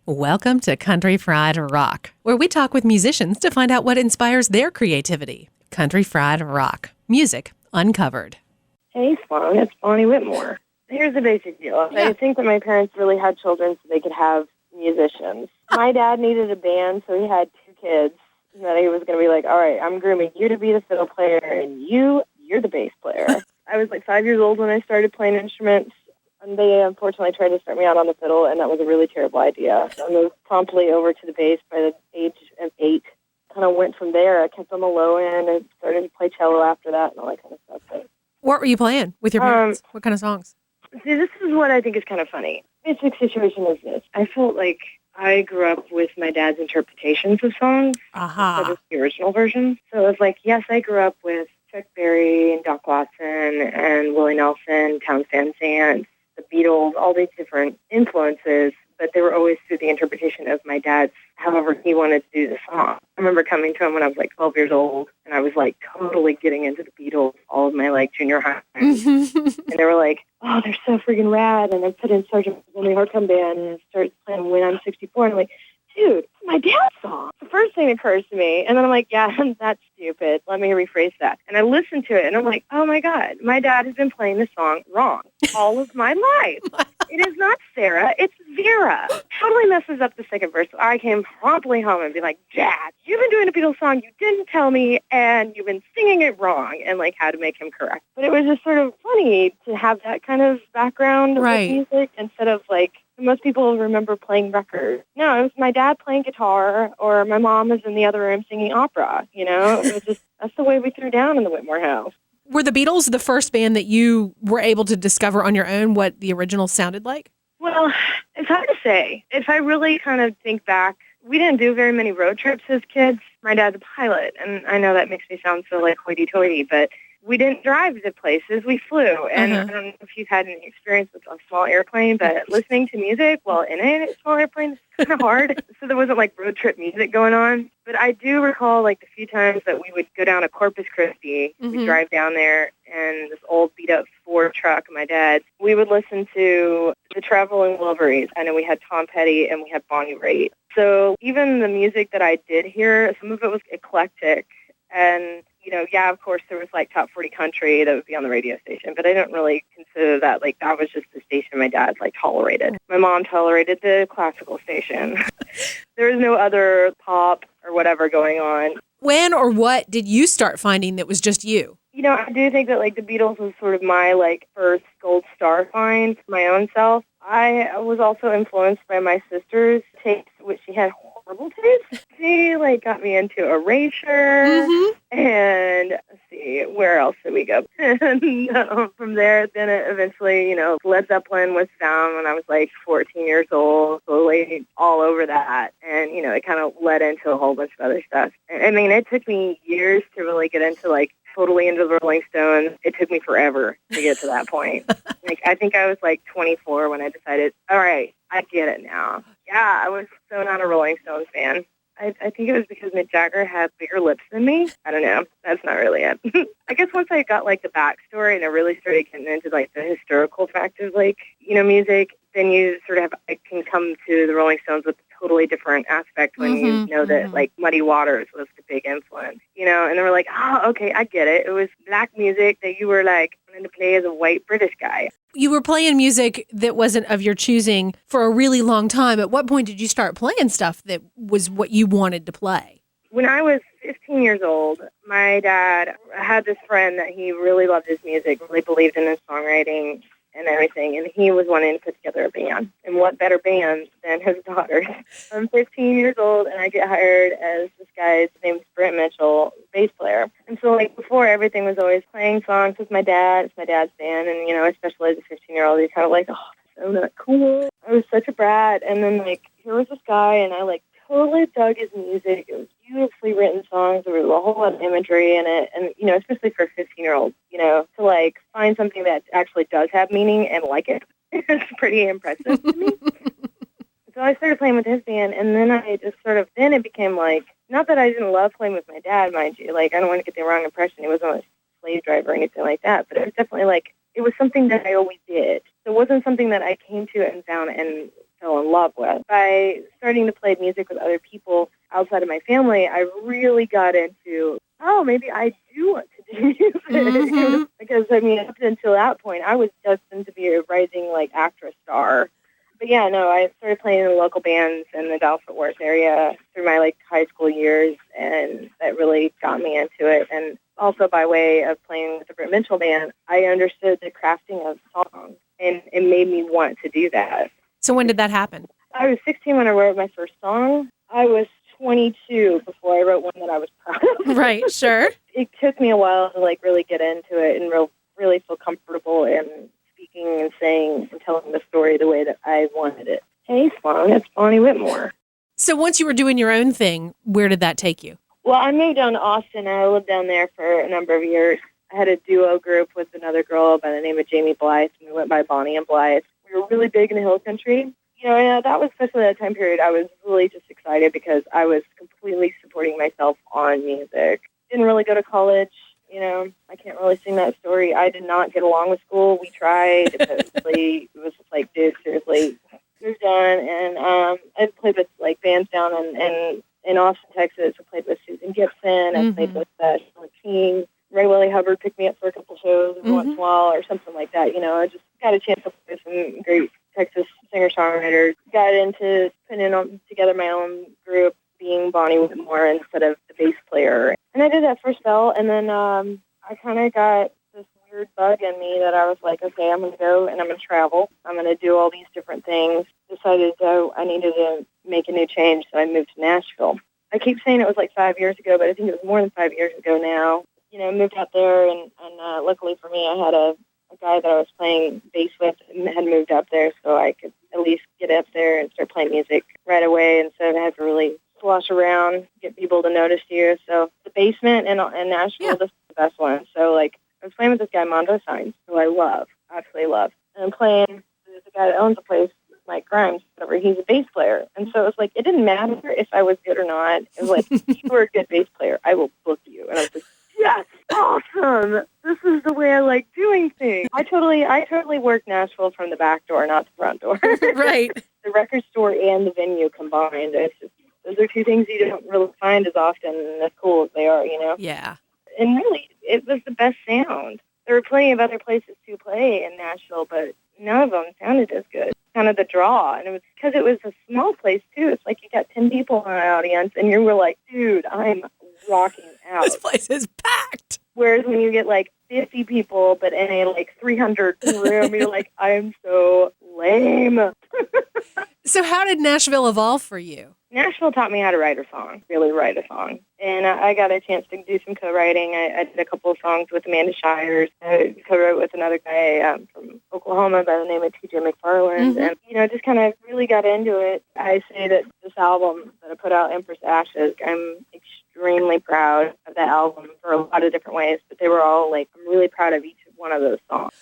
Welcome to Country Fried Rock, where we talk with musicians to find out what inspires their creativity. Country Fried Rock. Music uncovered. Hey, Sloane, it's Bonnie Whitmore. Here's the basic deal. I think that my parents really had children so they could have musicians. My dad needed a band, so he had two kids that he was going to be like, all right, I'm grooming you to be the fiddle player, and you're the bass player. I was like 5 years old when I started playing instruments. And they unfortunately tried to start me out on the fiddle, and that was a really terrible idea. So I moved promptly over to the bass by the age of 8. Kind of went from there. I kept on the low end and started to play cello after that and all that kind of stuff. But, what were you playing with your parents? What kind of songs? See, this is what I think is kind of funny. Basic situation is this. I felt like I grew up with my dad's interpretations of songs instead of the original version. So it was like, yes, I grew up with Chuck Berry and Doc Watson and Willie Nelson, Townes Van Zandt, the Beatles, all these different influences, but they were always through the interpretation of my dad's, however he wanted to do the song. I remember coming to him when I was like 12 years old, and I was like totally getting into the Beatles, all of my like junior high friends. And they were like, oh, they're so freaking rad. And I put in Sgt. Pepper's Lonely Band and started playing When I'm 64. And I'm like, dude, it's my dad's song. The first thing that occurs to me, and then I'm like, yeah, that's stupid. Let me rephrase that. And I listened to it, and I'm like, oh, my God, my dad has been playing this song wrong all of my life. It is not Sarah, it's Vera. Totally messes up the second verse. So I came promptly home and be like, Dad, you've been doing a Beatles song you didn't tell me, and you've been singing it wrong, and like how to make him correct. But it was just sort of funny to have that kind of background with music instead of like, most people remember playing records. No, it was my dad playing guitar, or my mom was in the other room singing opera, you know? It was just, that's the way we threw down in the Whitmore house. Were the Beatles the first band that you were able to discover on your own what the original sounded like? Well, it's hard to say. If I really kind of think back, we didn't do very many road trips as kids. My dad's a pilot, and I know that makes me sound so like hoity-toity, but we didn't drive to places. We flew. And I don't know if you've had any experience with a small airplane, but listening to music while in a small airplane is kind of hard. So there wasn't like road trip music going on. But I do recall like the few times that we would go down to Corpus Christi. We'd drive down there, and this old beat-up Ford truck of my dad's, we would listen to the Traveling Wilburys. I know we had Tom Petty and we had Bonnie Raitt. So even the music that I did hear, some of it was eclectic. And, you know, yeah, of course, there was like top 40 country that would be on the radio station, but I don't really consider that like that was just the station my dad like tolerated. My mom tolerated the classical station. There was no other pop or whatever going on. When or what did you start finding that was just you? You know, I do think that like the Beatles was sort of my like first gold star find for my own self. I was also influenced by my sister's taste, which she had horrible taste. She like got me into Erasure, and let's see, where else did we go? And from there, then it eventually, you know, Led Zeppelin was found when I was like 14 years old, slowly all over that, and you know, it kind of led into a whole bunch of other stuff. I mean, it took me years to really get into like totally into the Rolling Stones. It took me forever to get to that point. Like, I think I was like 24 when I decided, all right, I get it now. Yeah, I was so not a Rolling Stones fan. I think it was because Mick Jagger had bigger lips than me. I don't know. That's not really it. I guess once I got like the backstory and I really started getting into like the historical fact of like, you know, music, then you sort of I can come to the Rolling Stones with a totally different aspect when you know that like Muddy Waters was the big influence, you know, and they were like, oh, okay, I get it. It was black music that you were like wanting to play as a white British guy. You were playing music that wasn't of your choosing for a really long time. At what point did you start playing stuff that was what you wanted to play? When I was 15 years old, my dad had this friend that he really loved his music, really believed in his songwriting and everything, and he was wanting to put together a band. And what better band than his daughter? I'm 15 years old, and I get hired as this guy's name's Brent Mitchell, bass player. And so, like, before, everything was always playing songs with my dad. It's my dad's band, and, you know, especially as a 15-year-old, you're kind of like, oh, that's so not cool. I was such a brat. And then, like, here was this guy, and I, like, totally dug his music. It was beautifully written songs. There was a whole lot of imagery in it. And, you know, especially for a 15-year-old, you know, to, like, find something that actually does have meaning and like it, it's pretty impressive to me. So I started playing with his band, and then I just sort of, then it became like, not that I didn't love playing with my dad, mind you. Like, I don't want to get the wrong impression. He wasn't a slave driver or anything like that. But it was definitely like, it was something that I always did. So it wasn't something that I came to and found and fell in love with. By starting to play music with other people outside of my family, I really got into, maybe I do want to do music. Mm-hmm. Because, up until that point, I was destined to be a rising, actress star. But yeah, no, I started playing in local bands in the Dallas-Fort Worth area through my high school years, and that really got me into it. And also by way of playing with the Britt Mitchell band, I understood the crafting of songs, and it made me want to do that. So when did that happen? I was 16 when I wrote my first song. I was 22 before I wrote one that I was proud of. Right, sure. It took me a while to really get into it and really feel comfortable in speaking and saying and telling the story the way that I wanted it. Hey, Sloane, it's Bonnie Whitmore. So once you were doing your own thing, where did that take you? Well, I moved down to Austin. I lived down there for a number of years. I had a duo group with another girl by the name of Jamie Blythe, and we went by Bonnie and Blythe. We were really big in the hill country. That was especially that time period. I was really just excited because I was completely supporting myself on music. Didn't really go to college. I can't really sing that story. I did not get along with school. We tried, but it was just dude, seriously, moved on. And I played with bands down in Austin, Texas. I played with Susan Gibson. I played with Shirley King. Ray Willie Hubbard picked me up for a couple shows every once in a while or something like that. I just got a chance to play with some great Texas singer-songwriters. Got into putting together my own group, being Bonnie Whitmore instead of the bass player. And I did that for a spell, and then I kind of got this weird bug in me that I was like, okay, I'm going to go and I'm going to travel. I'm going to do all these different things. Decided I needed to make a new change, so I moved to Nashville. I keep saying it was 5 years ago, but I think it was more than 5 years ago now. Moved out there, and luckily for me, I had a guy that I was playing bass with had moved up there, so I could at least get up there and start playing music right away instead of having to really slosh around, get people to notice you. So the basement in Nashville, this is the best one. So I was playing with this guy, Mondo Signs, who I love, absolutely love. And I'm playing with the guy that owns the place, Mike Grimes, whatever. He's a bass player. And so it was it didn't matter if I was good or not. It was if you were a good bass player, I will book you. And I was like, yes, awesome. This is the way I like doing things. I totally work Nashville from the back door, not the front door. Right. The record store and the venue combined. It's just, those are two things you don't really find as often and as cool as they are, Yeah. And really, it was the best sound. There were plenty of other places to play in Nashville, but none of them sounded as good. Kind of the draw. And it was because it was a small place, too. It's you got 10 people in an audience, and you were like, dude, I'm rocking out. This place is packed. Whereas when you get 50 people, but in a 300 room, you're like, I'm so lame. So how did Nashville evolve for you? Nashville taught me how to write a song, really write a song. And I got a chance to do some co-writing. I did a couple of songs with Amanda Shires. I co-wrote with another guy from Oklahoma by the name of TJ McFarland. And, just kind of really got into it. I say that this album that I put out, Empress Ashes, I'm extremely proud of that album for a lot of different ways. But they were all I'm really proud of each one of those songs,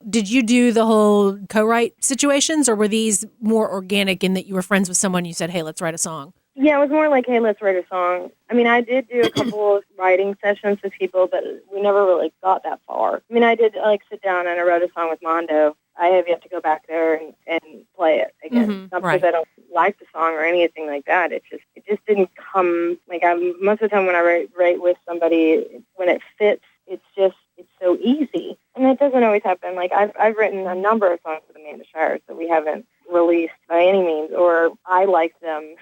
Did you do the whole co-write situations, or were these more organic in that you were friends with someone, you said, hey, let's write a song? Yeah, it was more hey, let's write a song. I did do a couple of writing sessions with people, but we never really got that far. I did sit down and I wrote a song with Mondo. I have yet to go back there and play it again. Not because I don't like the song or anything like that. It just didn't come. Most of the time when I write with somebody, when it fits, it's so easy. And it doesn't always happen. I've written a number of songs with Amanda Shires that we haven't released by any means, or I like them,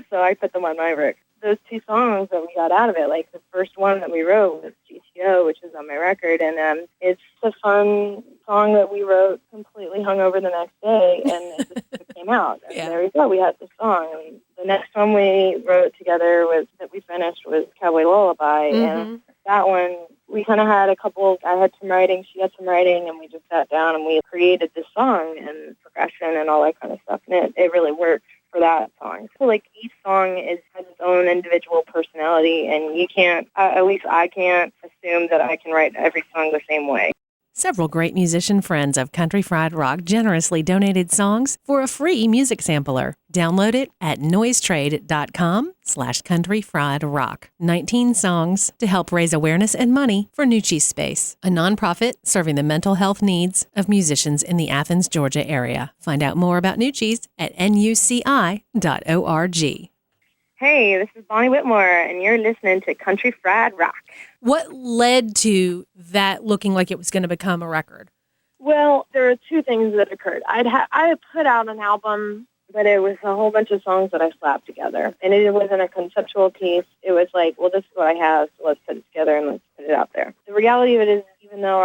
so I put them on my record. Those two songs that we got out of it, the first one that we wrote was GTO, which is on my record, and it's a fun song that we wrote completely hungover the next day, and it came out. And there we go, we had the song. And the next one we wrote together that we finished was Cowboy Lullaby, and that one, we kind of had I had some writing, she had some writing, and we just sat down and we created this song and progression and all that kind of stuff. And it really worked for that song. So each song has its own individual personality, and you can't, at least I can't assume that I can write every song the same way. Several great musician friends of Country Fried Rock generously donated songs for a free music sampler. Download it at noisetrade.com/countryfriedrock. 19 songs to help raise awareness and money for Nucci's Space, a nonprofit serving the mental health needs of musicians in the Athens, Georgia area. Find out more about Nucci's at nuci.org. Hey, this is Bonnie Whitmore, and you're listening to Country Fried Rock. What led to that looking like it was going to become a record? Well, there are two things that occurred. I had put out an album, but it was a whole bunch of songs that I slapped together. And it wasn't a conceptual piece. It was like, well, this is what I have, so let's put it together and let's put it out there. The reality of it is, even though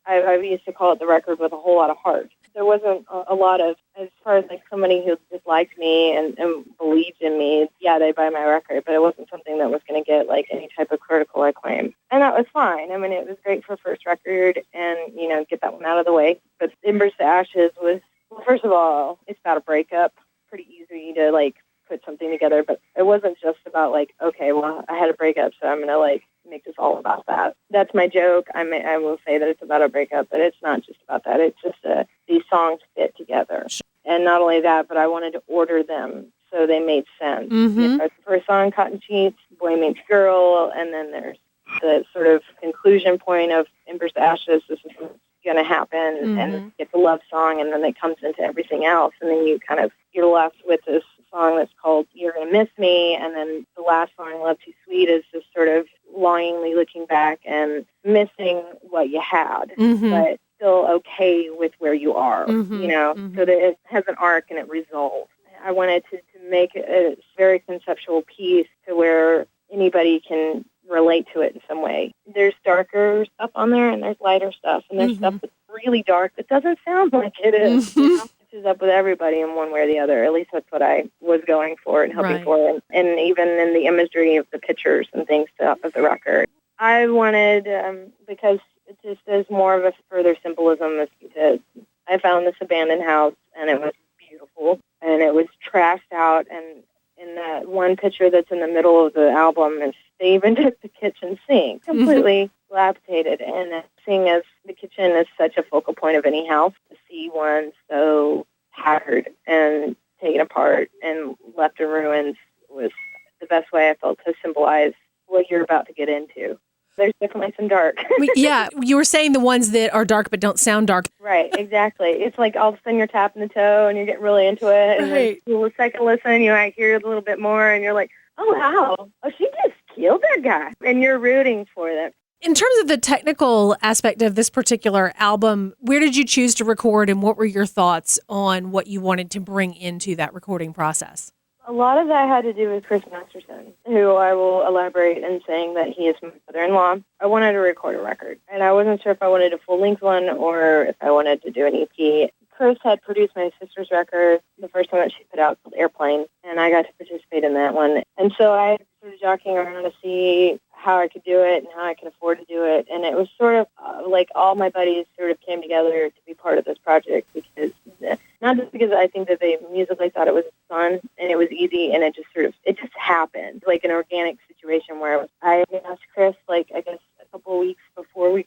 I used to call it the record with a whole lot of heart, there wasn't a lot of, as far as like somebody who just liked me and believed in me, yeah, they'd buy my record, but it wasn't something that was going to get like any type of critical acclaim. And that was fine. I mean, it was great for first record and, get that one out of the way. But Embers to Ashes was, well, first of all, it's about a breakup. Pretty easy to like put something together, but it wasn't just about like, okay, well, I had a breakup, so I'm going to like make this all about that. That's my joke. I will say that it's about a breakup, but it's not just about that. It's just these songs fit together. And not only that, but I wanted to order them so they made sense. Mm-hmm. The first song, Cotton Sheets, Boy Meets Girl, and then there's the sort of conclusion point of Embers to Ashes. This is what's going to happen, and get the love song, and then it comes into everything else, and then you're left with this song that's called You're Gonna Miss Me, and then the last song, Love Too Sweet, is just sort of longingly looking back and missing what you had, but still okay with where you are, so that it has an arc and it resolves. I wanted to make a very conceptual piece to where anybody can relate to it in some way. There's darker stuff on there, and there's lighter stuff, and there's stuff that's really dark that doesn't sound like it is. It matches up with everybody in one way or the other. At least that's what I was going for and hoping for, and even in the imagery of the pictures and things of the record. I wanted, because it just is more of a further symbolism, I found this abandoned house, and it was beautiful, and it was trashed out, and in that one picture that's in the middle of the album, they even took the kitchen sink, completely dilapidated. And seeing as the kitchen is such a focal point of any house, to see one so tattered and taken apart and left in ruins was the best way I felt to symbolize what you're about to get into. There's definitely some dark. Yeah, you were saying the ones that are dark but don't sound dark. Right, exactly. It's like all of a sudden you're tapping the toe and you're getting really into it. And then the second listen, you might hear it a little bit more and you're like, oh, wow. Oh, she just killed that guy. And you're rooting for them. In terms of the technical aspect of this particular album, where did you choose to record and what were your thoughts on what you wanted to bring into that recording process? A lot of that had to do with Chris Masterson, who I will elaborate in saying that he is my brother-in-law. I wanted to record a record, and I wasn't sure if I wanted a full-length one or if I wanted to do an EP. Chris had produced my sister's record, the first one that she put out called Airplane, and I got to participate in that one. And so I started jockeying around to see how I could do it and how I could afford to do it. And it was sort of like all my buddies sort of came together to be part of this project, because not just because I think that they musically thought it was fun and it was easy, and it just happened, like an organic situation where I asked Chris, like, I guess a couple of weeks before we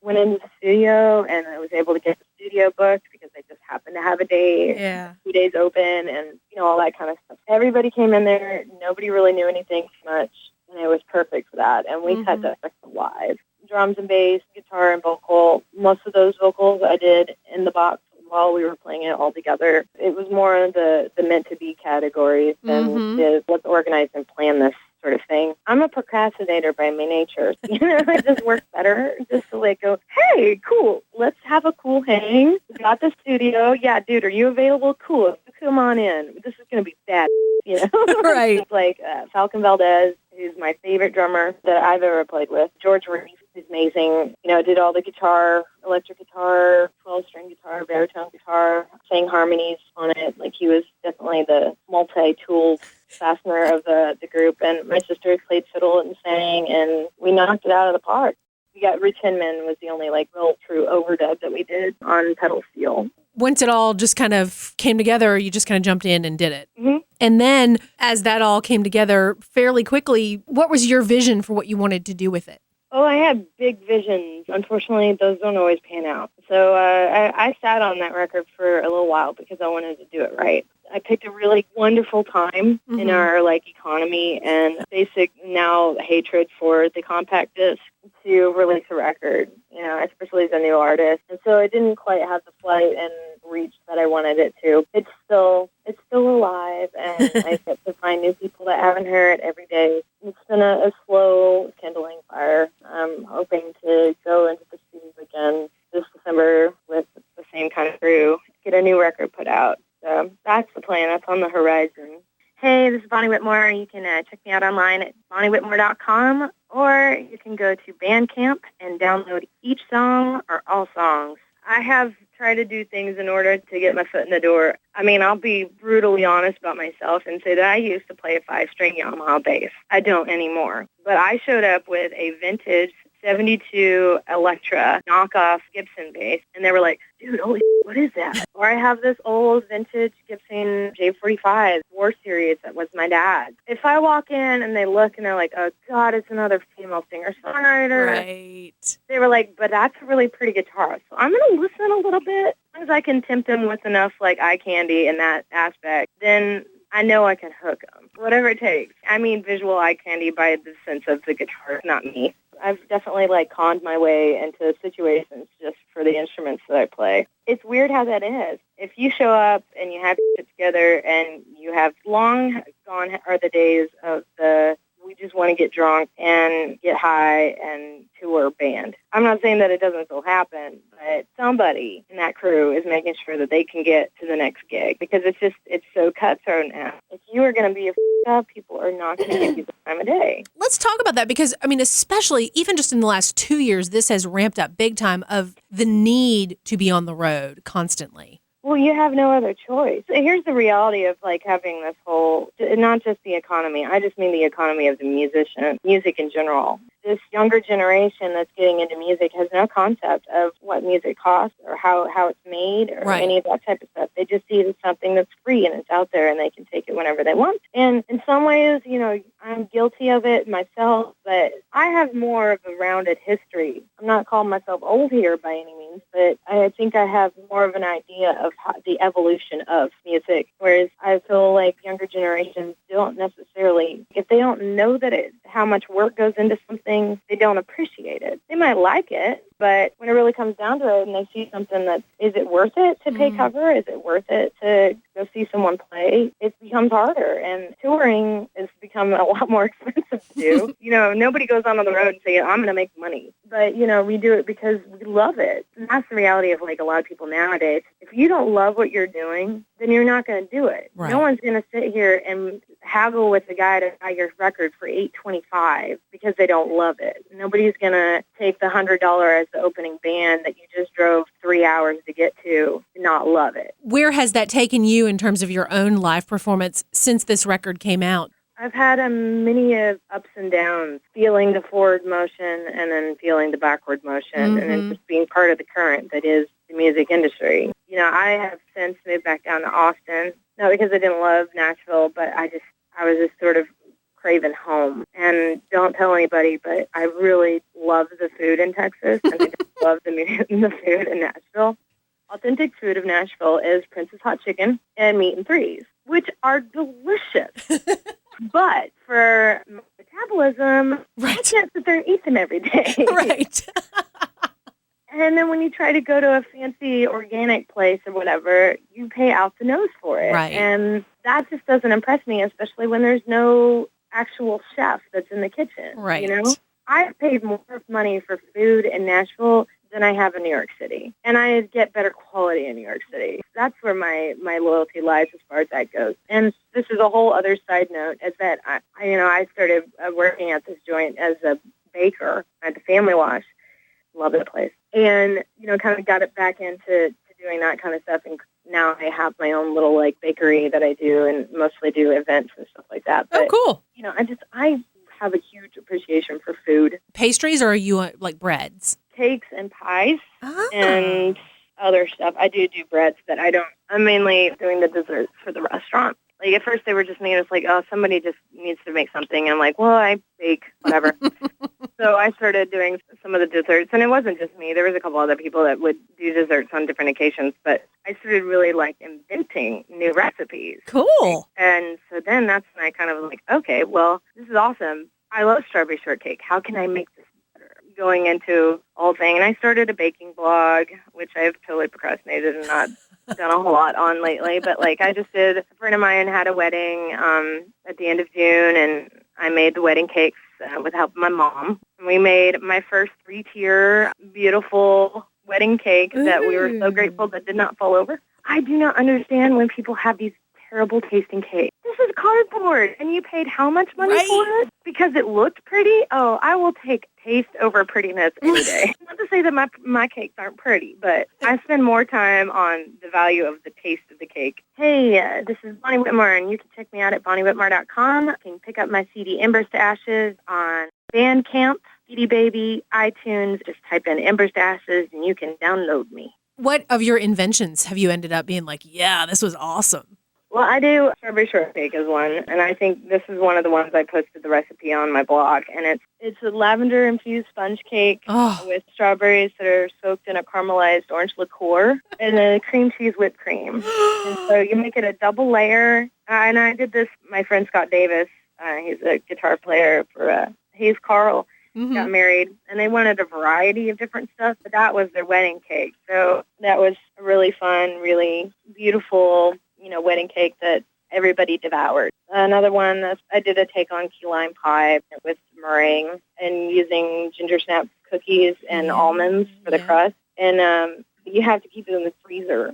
went into the studio, and I was able to get the studio booked because they just happened to have a day, 2 days open, and, all that kind of stuff. Everybody came in there. Nobody really knew anything much, and it was perfect for that. And we cut that live. Drums and bass, guitar and vocal. Most of those vocals I did in the box while we were playing it all together. It was more of the meant-to-be categories than the let's organize and plan this sort of thing. I'm a procrastinator by my nature. It just works better just to like go, hey, cool, let's have a cool hang. We got the studio. Yeah, dude, are you available? Cool. Come on in. This is going to be bad, Right. It's like Falcon Valdez, who's my favorite drummer that I've ever played with. George Reese is amazing. Did all the guitar, electric guitar, 12-string guitar, baritone guitar, sang harmonies on it. Like, he was definitely the multi-tool fastener of the group. And my sister played fiddle and sang, and we knocked it out of the park. We got Rich Hinman was the only real true overdub that we did on pedal steel. Once it all just kind of came together, you just kind of jumped in and did it. Mm-hmm. And then as that all came together fairly quickly, what was your vision for what you wanted to do with it? Oh, I had big visions. Unfortunately, those don't always pan out. So I sat on that record for a little while because I wanted to do it right. I picked a really wonderful time in our economy and basic now hatred for the compact disc to release a record, especially as a new artist. And so it didn't quite have the flight and reach that I wanted it to. It's still alive, and I get to find new people that haven't heard it every day. It's been a slow kindling fire. I'm hoping to go into the studio again this December with the same kind of crew, get a new record put out. So that's the plan. That's on the horizon. Hey, this is Bonnie Whitmore. You can check me out online at bonniewhitmore.com, or you can go to Bandcamp and download each song or all songs. I have tried to do things in order to get my foot in the door. I mean, I'll be brutally honest about myself and say that I used to play a 5-string Yamaha bass. I don't anymore. But I showed up with a vintage 72 Electra knockoff Gibson bass, and they were like, dude, holy shit, what is that? Or I have this old vintage Gibson J45 War Series that was my dad's. If I walk in and they look and they're like, oh, God, it's another female singer-songwriter. Right. They were like, but that's a really pretty guitar. So I'm going to listen a little bit. As long as I can tempt them with enough eye candy in that aspect, then I know I can hook them. Whatever it takes. I mean visual eye candy by the sense of the guitar, not me. I've definitely conned my way into situations just for the instruments that I play. It's weird how that is. If you show up and you have it together and you have long gone are the days of we just want to get drunk and get high and tour band. I'm not saying that it doesn't still happen, but somebody in that crew is making sure that they can get to the next gig because it's so cutthroat now. If you are going to be up, people are not going to give you the time of day. Let's talk about that because, I mean, especially even just in the last 2 years, this has ramped up big time of the need to be on the road constantly. Well, you have no other choice. Here's the reality of having this whole, not just the economy, I just mean the economy of the musician, music in general. This younger generation that's getting into music has no concept of what music costs or how it's made or any of that type of stuff. They just see it as something that's free and it's out there and they can take it whenever they want. And in some ways, I'm guilty of it myself, but I have more of a rounded history. I'm not calling myself old here by any means, but I think I have more of an idea of the evolution of music, whereas I feel like younger generations don't necessarily, if they don't know that how much work goes into something, they don't appreciate it. They might like it, but when it really comes down to it and they see something that, is it worth it to pay cover? Is it worth it to go see someone play? It becomes harder, and touring has become a lot more expensive to do. Nobody goes on the road and say, I'm going to make money. But, we do it because we love it. And that's the reality of a lot of people nowadays. If you don't love what you're doing, then you're not going to do it. Right. No one's going to sit here and haggle with the guy to buy your record for $8.25 because they don't love it. Nobody's going to take the $100 as the opening band that you just drove 3 hours to get to and not love it. Where has that taken you in terms of your own live performance since this record came out? I've had many of ups and downs, feeling the forward motion and then feeling the backward motion, and then just being part of the current that is the music industry. I have since moved back down to Austin, not because I didn't love Nashville, but I was just sort of craving home. And don't tell anybody, but I really love the food in Texas, and I just love the food in Nashville. Authentic food of Nashville is Prince's Hot Chicken and Meat and Threes, which are delicious. But for metabolism, I can't sit there and eat them every day. Right. And then when you try to go to a fancy organic place or whatever, you pay out the nose for it. Right. And that just doesn't impress me, especially when there's no actual chef that's in the kitchen. Right. I've paid more money for food in Nashville than I have in New York City. And I get better quality in New York City. That's where my loyalty lies as far as that goes. And this is a whole other side note, is that I started working at this joint as a baker at the Family Wash. Love that place. And, kind of got it back into doing that kind of stuff. And now I have my own little bakery that I do and mostly do events and stuff like that. But, cool. I have a huge appreciation for food. Pastries, or are you breads? Cakes and pies and other stuff. I do breads, but I'm mainly doing the desserts for the restaurant. At first they were just made us somebody just needs to make something. And I'm like, well, I bake, whatever. So I started doing some of the desserts, and it wasn't just me. There was a couple other people that would do desserts on different occasions, but I started really, like, inventing new recipes. Cool. And so then that's when I kind of was like, okay, well, this is awesome. I love strawberry shortcake. How can I make this better? Going into all thing. And I started a baking blog, which I've totally procrastinated and not done a whole lot on lately. But, like, I just did, a friend of mine had a wedding at the end of June, and I made the wedding cakes with the help of my mom. And we made my first 3-tier, beautiful wedding cake that we were so grateful that did not fall over. I do not understand when people have these terrible tasting cakes. This is cardboard, and you paid how much money for it? Because it looked pretty? Oh, I will take taste over prettiness any day. Not to say that my cakes aren't pretty, but I spend more time on the value of the taste of the cake. Hey, this is Bonnie Whitmore, and you can check me out at bonniewhitmore.com. You can pick up my CD, Embers to Ashes, on Bandcamp, CD Baby, iTunes. Just type in Embers to Ashes, and you can download me. What of your inventions have you ended up being like, yeah, this was awesome? Well, I do strawberry shortcake is one, and I think this is one of the ones I posted the recipe on my blog, and it's a lavender-infused sponge cake with strawberries that are soaked in a caramelized orange liqueur and then cream cheese whipped cream. And so you make it a double layer, and I did this, my friend Scott Davis, he's a guitar player for Hayes Carl, got married, and they wanted a variety of different stuff, but that was their wedding cake. So that was a really fun, really beautiful, wedding cake that everybody devoured. Another one, I did a take on key lime pie with meringue and using ginger snap cookies and almonds for the crust. And you have to keep it in the freezer.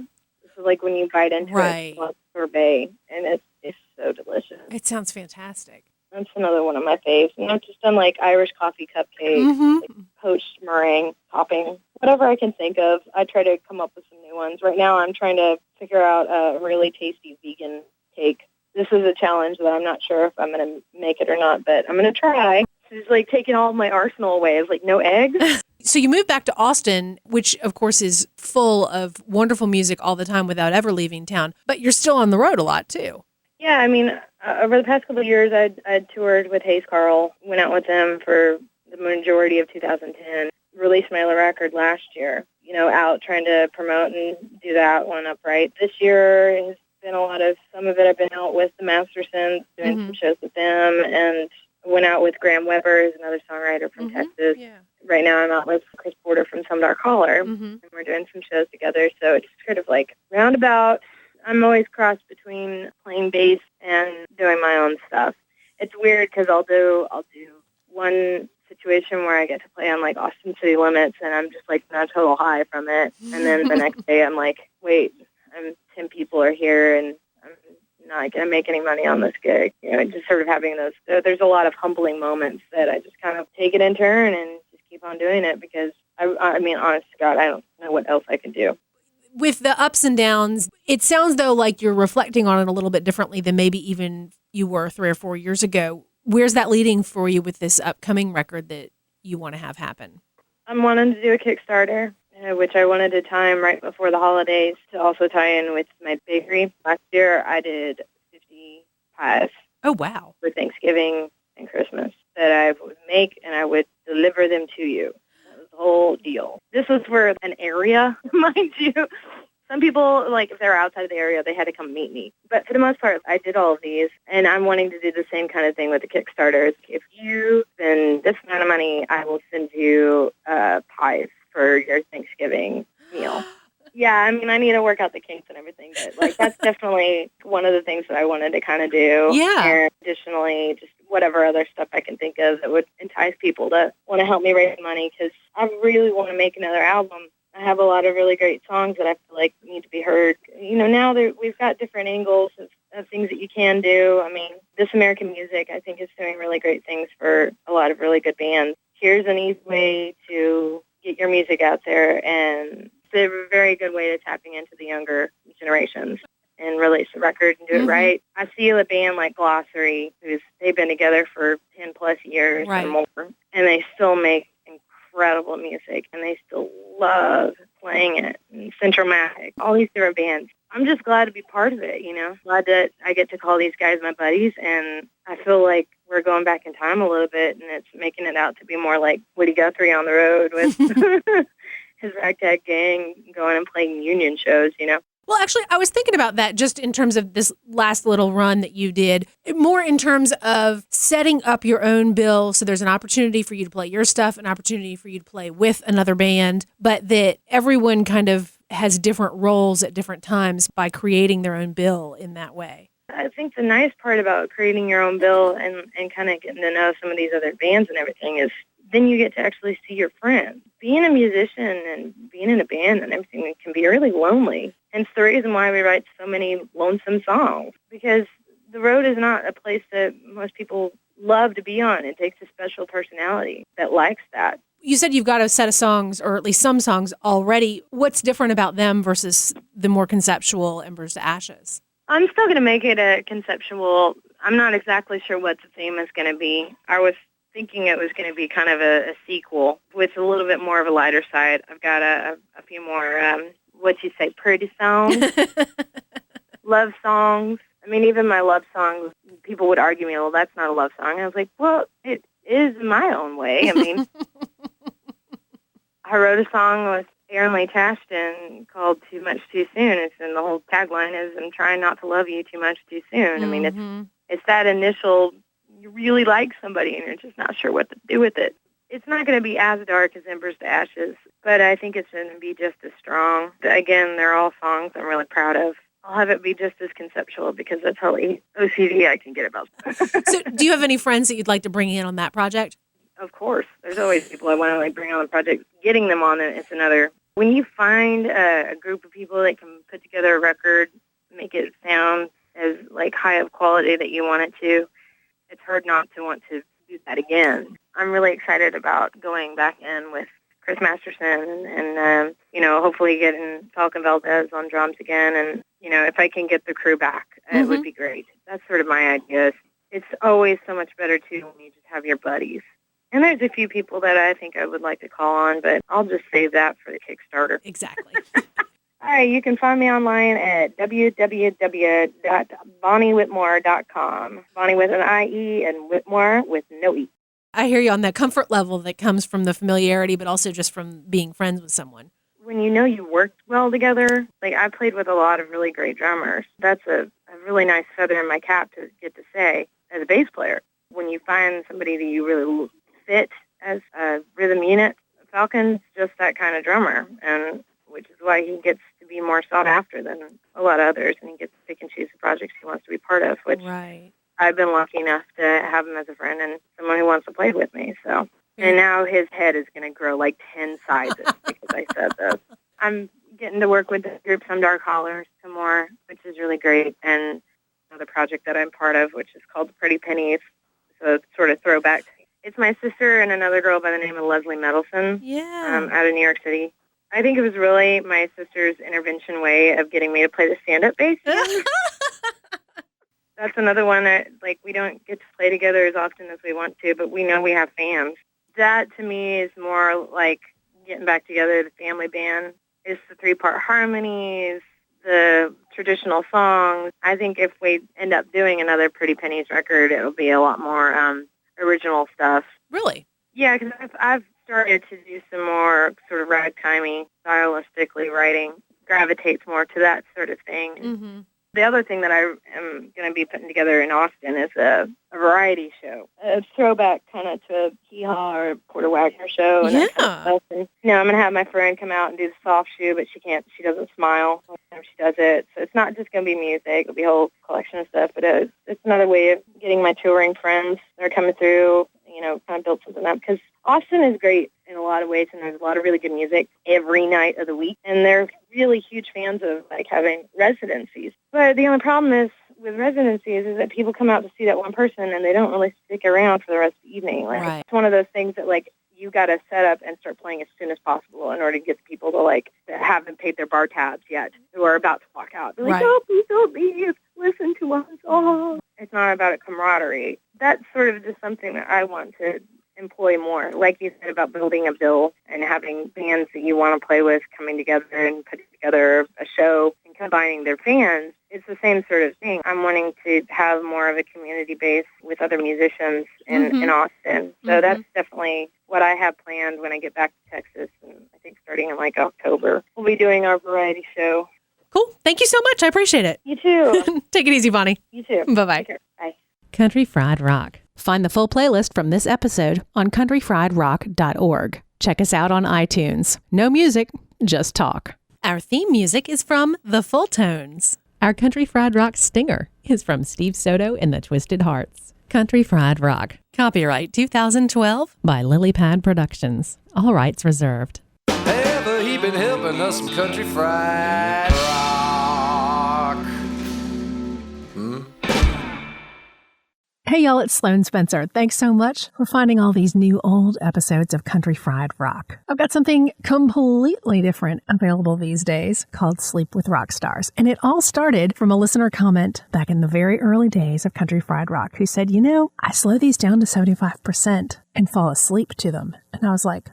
So like when you bite into it, it's like sorbet, and it's so delicious. It sounds fantastic. That's another one of my faves. And I've just done like Irish coffee cupcakes, like poached meringue topping, whatever I can think of. I try to come up with some new ones. Right now I'm trying to figure out a really tasty vegan cake. This is a challenge that I'm not sure if I'm going to make it or not, but I'm going to try. It's like taking all of my arsenal away. It's like no eggs. So you moved back to Austin, which of course is full of wonderful music all the time without ever leaving town, but you're still on the road a lot too. Yeah, I mean, over the past couple of years, I'd toured with Hayes Carl, went out with them for the majority of 2010, released my record last year, out trying to promote and do that one upright. This year has been a lot of, some of it I've been out with the Mastersons, doing some shows with them, and went out with Graham Weber, who's another songwriter from Texas. Yeah. Right now I'm out with Chris Porter from Some Dark Holler, and we're doing some shows together, so it's sort of like roundabout. I'm always crossed between playing bass and doing my own stuff. It's weird because I'll do one situation where I get to play on like Austin City Limits, and I'm just like in a total high from it. And then the next day I'm like, wait, 10 people are here, and I'm not going to make any money on this gig. Just sort of having those. There's a lot of humbling moments that I just kind of take it in turn and just keep on doing it because I mean, honest to God, I don't know what else I can do. With the ups and downs, it sounds though like you're reflecting on it a little bit differently than maybe even you were 3 or 4 years ago. Where's that leading for you with this upcoming record that you want to have happen? I'm wanting to do a Kickstarter, which I wanted to time right before the holidays to also tie in with my bakery. Last year I did 50 pies. Oh, wow. For Thanksgiving and Christmas that I would make, and I would deliver them to you. Whole deal. This was for an area, mind you. Some people, like, if they're outside of the area, they had to come meet me. But for the most part, I did all of these, and I'm wanting to do the same kind of thing with the Kickstarters. If you spend this amount of money, I will send you pies for your Thanksgiving meal. Yeah, I mean, I need to work out the kinks and everything, but, like, that's definitely one of the things that I wanted to kind of do. Yeah. And additionally, just whatever other stuff I can think of that would entice people to want to help me raise money, because I really want to make another album. I have a lot of really great songs that I feel like need to be heard. Now we've got different angles of things that you can do. I mean, This American Music, I think, is doing really great things for a lot of really good bands. Here's an easy way to get your music out there, and it's a very good way to tapping into the younger generations and release a record and do it right. I see a band like Glossary, they've been together for 10 plus years or more, and they still make incredible music, and they still love playing it. And Centromatic, all these different bands. I'm just glad to be part of it, Glad that I get to call these guys my buddies, and I feel like we're going back in time a little bit, and it's making it out to be more like Woody Guthrie on the road with his ragtag gang going and playing union shows, Well, actually, I was thinking about that just in terms of this last little run that you did, more in terms of setting up your own bill. So there's an opportunity for you to play your stuff, an opportunity for you to play with another band, but that everyone kind of has different roles at different times by creating their own bill in that way. I think the nice part about creating your own bill and kind of getting to know some of these other bands and everything is then you get to actually see your friends. Being a musician and being in a band and everything can be really lonely. And it's the reason why we write so many lonesome songs, because the road is not a place that most people love to be on. It takes a special personality that likes that. You said you've got a set of songs, or at least some songs already. What's different about them versus the more conceptual Embers to Ashes? I'm still going to make it a conceptual. I'm not exactly sure what the theme is going to be. I was thinking it was going to be kind of a sequel with a little bit more of a lighter side. I've got a few more, pretty songs, love songs. I mean, even my love songs, people would argue me, well, that's not a love song. I was like, well, it is in my own way. I mean, I wrote a song with Aaron Lee Tashton called Too Much Too Soon. And the whole tagline is, I'm trying not to love you too much too soon. I mean, it's that initial, you really like somebody and you're just not sure what to do with it. It's not going to be as dark as Embers to Ashes, but I think it's going to be just as strong. Again, they're all songs I'm really proud of. I'll have it be just as conceptual because that's how OCD I can get about stuff. So do you have any friends that you'd like to bring in on that project? Of course. There's always people I want to bring on the project. Getting them on it's another. When you find a group of people that can put together a record, make it sound as high of quality that you want it to, it's hard not to want to do that again. I'm really excited about going back in with Chris Masterson and hopefully getting Falcon Valdez on drums again. And, if I can get the crew back, it would be great. That's sort of my idea. It's always so much better, too, when you just have your buddies. And there's a few people that I think I would like to call on, but I'll just save that for the Kickstarter. Exactly. All right, you can find me online at www.bonniewhitmore.com. Bonnie with an I-E and Whitmore with no E. I hear you on that comfort level that comes from the familiarity, but also just from being friends with someone. When you know you worked well together, I played with a lot of really great drummers. That's a really nice feather in my cap to get to say as a bass player. When you find somebody that you really fit as a rhythm unit, Falcon's just that kind of drummer, and which is why he gets to be more sought after than a lot of others, and he gets to pick and choose the projects he wants to be part of, which I've been lucky enough to have him as a friend and someone who wants to play with me. So, and now his head is going to grow 10 sizes because I said this. I'm getting to work with the group Some Dark Hollers some more, which is really great, and another project that I'm part of, which is called The Pretty Pennies. So it's sort of throwback. It's my sister and another girl by the name of Leslie Medelson out of New York City. I think it was really my sister's intervention way of getting me to play the stand-up bass. That's another one that, we don't get to play together as often as we want to, but we know we have fans. That, to me, is more like getting back together, the family band. It's the three-part harmonies, the traditional songs. I think if we end up doing another Pretty Pennies record, it'll be a lot more original stuff. Really? Yeah, because I've started to do some more sort of ragtimey, stylistically writing, gravitates more to that sort of thing. Mm-hmm. The other thing that I am going to be putting together in Austin is a variety show, a throwback kind of to a Hee-Haw or Porter Wagner show. And that kind of stuff. And, I'm going to have my friend come out and do the soft shoe, but she doesn't smile when she does it. So it's not just going to be music. It'll be a whole collection of stuff. But it's another way of getting my touring friends that are coming through, kind of build something up. Because Austin is great in a lot of ways, and there's a lot of really good music every night of the week. And they're really huge fans of having residencies. But the only problem is with residencies is that people come out to see that one person and they don't really stick around for the rest of the evening. It's one of those things that you got to set up and start playing as soon as possible in order to get the people to that haven't paid their bar tabs yet, who are about to walk out. They're oh, please don't leave. Listen to us. Oh, it's not about a camaraderie. That's sort of just something that I want to employ more. Like you said about building a bill and having bands that you want to play with coming together and putting together a show and combining their fans. It's the same sort of thing. I'm wanting to have more of a community base with other musicians in Austin. So that's definitely what I have planned when I get back to Texas. And I think starting in October, we'll be doing our variety show. Cool. Thank you so much. I appreciate it. You too. Take it easy, Bonnie. You too. Bye-bye. Take care. Bye. Country Fried Rock. Find the full playlist from this episode on countryfriedrock.org. Check us out on iTunes. No music, just talk. Our theme music is from The Full Tones. Our Country Fried Rock stinger is from Steve Soto and the Twisted Hearts. Country Fried Rock. Copyright 2012 by Lily Pad Productions. All rights reserved. Ever he been helping us some country fried rock? Hey y'all, it's Sloane Spencer. Thanks so much for finding all these new old episodes of Country Fried Rock. I've got something completely different available these days called Sleep with Rock Stars. And it all started from a listener comment back in the very early days of Country Fried Rock who said, I slow these down to 75% and fall asleep to them. And I was like,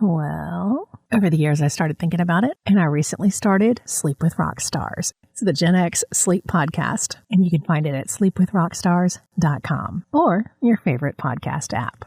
well, over the years I started thinking about it, and I recently started Sleep with Rock Stars. It's the Gen X sleep podcast, and you can find it at sleepwithrockstars.com or your favorite podcast app.